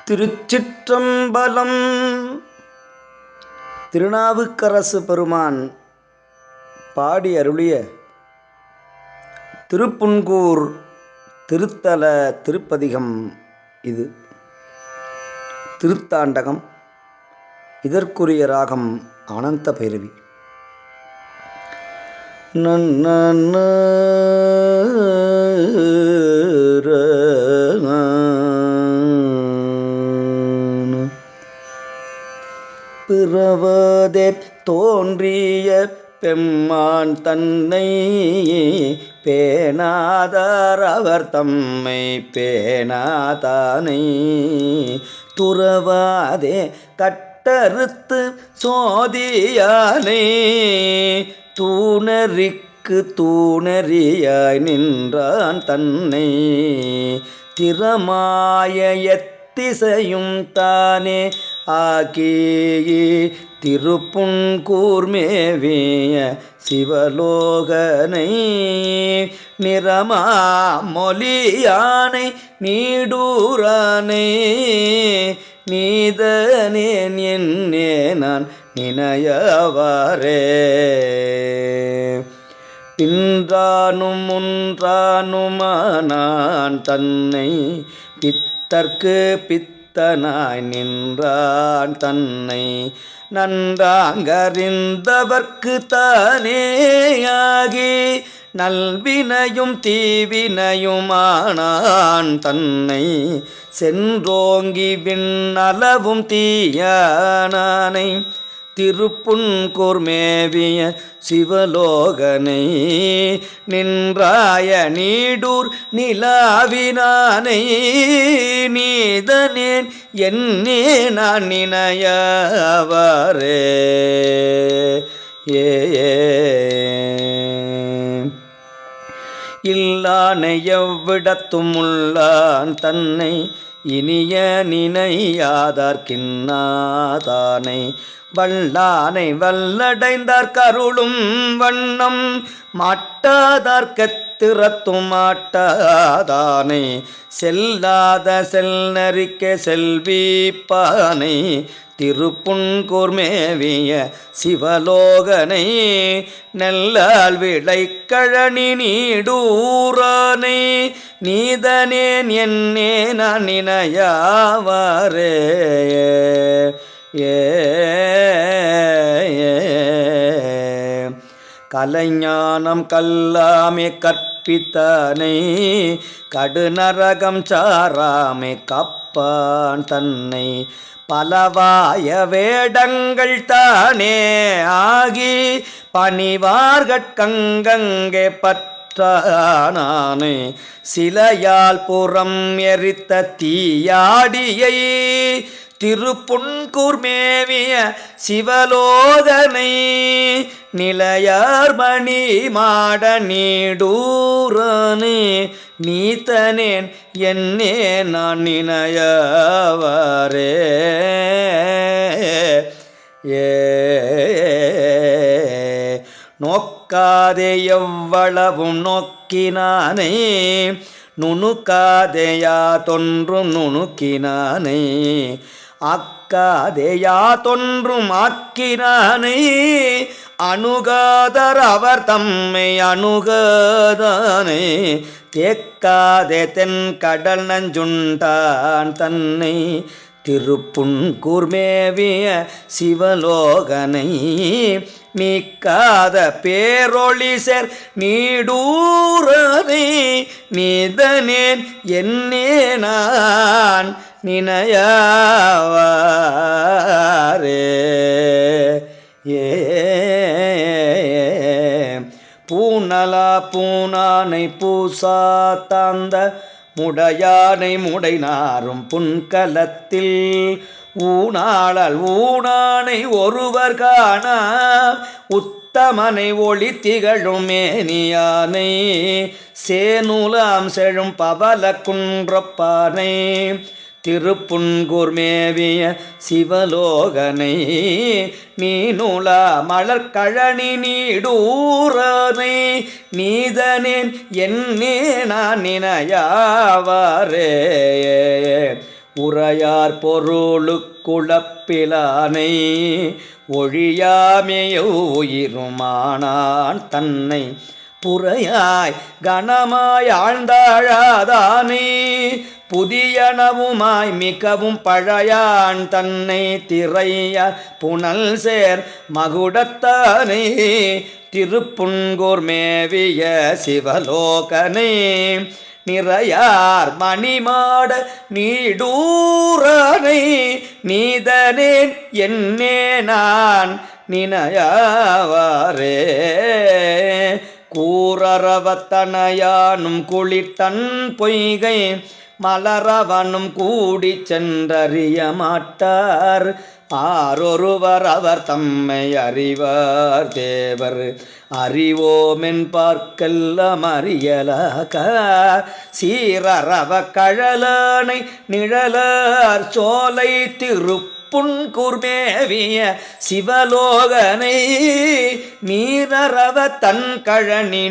திருச்சிற்றம்பலம். திருநாவுக்கரசு பெருமான் பாடி அருளிய திருப்புன்கூர் திருத்தல திருப்பதிகம் இது. திருத்தாண்டகம். இதற்குரிய ராகம் ஆனந்த பைரவி. பிறவதே தோன்றிய பெம்மான் தன்னை பேணாதார் அவர் தம்மை பேணாதானை துறவாதே கட்டறுத்து சோதியானை தூணறிக்கு தூணறியாய் நின்றான் தன்னை திறமாய எத்திசையும் தானே ஆகி திருப்புன்கூர் மேவிய சிவலோகனை நிறமா மொழியானை நீடூரானை நீதனேன் என்னே நான் நினையவாரே பின்றானும் முன்றானுமானான் தன்னை பித்தர்க்கு பித்தனாய் நின்றான் தன்னை நன்றாங்கறிந்தவர்க்கு தானேயாகி நல்வினையும் தீவினையுமானான் தன்னை சென்றோங்கி விண்ணளவும் தீயானானை திருப்புன்கூர் மேவிய சிவலோகனை நின்றாய நீடூர் நிலாவினானை நீதனேன் என்னே நான் நினையவாரே இல்லானை எவ்விடத்தும் உள்ளான் தன்னை இனிய நினையாதார்க்கின்னாதானை வல்லானை வல்லடைந்தார் கருளும் வண்ணம் மாட்டாதார்க்கத்திறத்தும் மாட்டாதானை செல்லாத செல்நறிக்க செல்விப்பானை திருப்புன்கூர் மேவிய சிவலோகனை நெல்லால் விளைக்கழனி நீடூரானை நீதனேன் என்னே நான் நினையாவாரே கலைஞானம் கல்லாமே கற்பித்தானை கடுநரகம் சாராமே கப்பான் தன்னை பலவாய வேடங்கள் தானே ஆகி பணிவார்கட்கங்கே பற்றானானே சிலையால் புறம் எரித்த தீயாடியை திருப்புன்கூர் மேவிய சிவலோகனை நிலையார் மணி மாட நீடூரானே நீதனேன் என்னே நான் நினையவாரே நோக்காதே எவ்வளவும் நோக்கினானே நுணுக்காதேயா தொன்றும் நுணுக்கினானே ஆக்காதேயா தொன்றும் ஆக்கினானை அணுகாதர் அவர் தம்மை அணுகாதானே தேக்காதே தென் கடல் நஞ்சுண்டான் தன்னை திருப்புன்கூர் மேவிய சிவலோகனை நீக்காத பேரொளி சேர் நீடூரானை நீதனேன் என்னே நான் நினையவாரே பூனலா பூனானை பூசா தாந்த முடையானை முடைநாரும் புன்கலத்தில் ஊனாளல் ஊனானை ஒருவர் காண உத்தமனை ஒளி திகழும் மேனியானை சேனுலாம் செழும் பவல குன்றப்பானை திருப்புன்கூர் மேவிய சிவலோகனை நீனுலா மலர்கழனி நீடூரானை நீதனேன் என்னே நான் நினையாவாரே உரையார் பொருளுக்குழப்பிலானை ஒழியாமைய உயிருமானான் தன்னை புறையாய் கனமாய் ஆழ்ந்தாழாதானே புதியனவுமாய் மிகவும் பழையான் தன்னை திரைய புனல் சேர் மகுடத்தானே திருப்புன்கூர் மேவிய சிவலோகனே நிறையார் மணிமாட நீடூரனை நீதனேன் என்னே நான் நினையாவாரே கூரரவத்தனையானும் குளிர்தன் பொய்கை மலரவனும் கூடி சென்றறிய மாட்டார் ஆரொருவர் அவர் தம்மை அறிவார் தேவர் அறிவோமென் பார்க்கெல்லாம் அறியலாக சீரரவ கழலானை நிழலார் சோலை திருப்புன்கூர்மேவிய சிவலோகனை நீரரவ தன் கழனி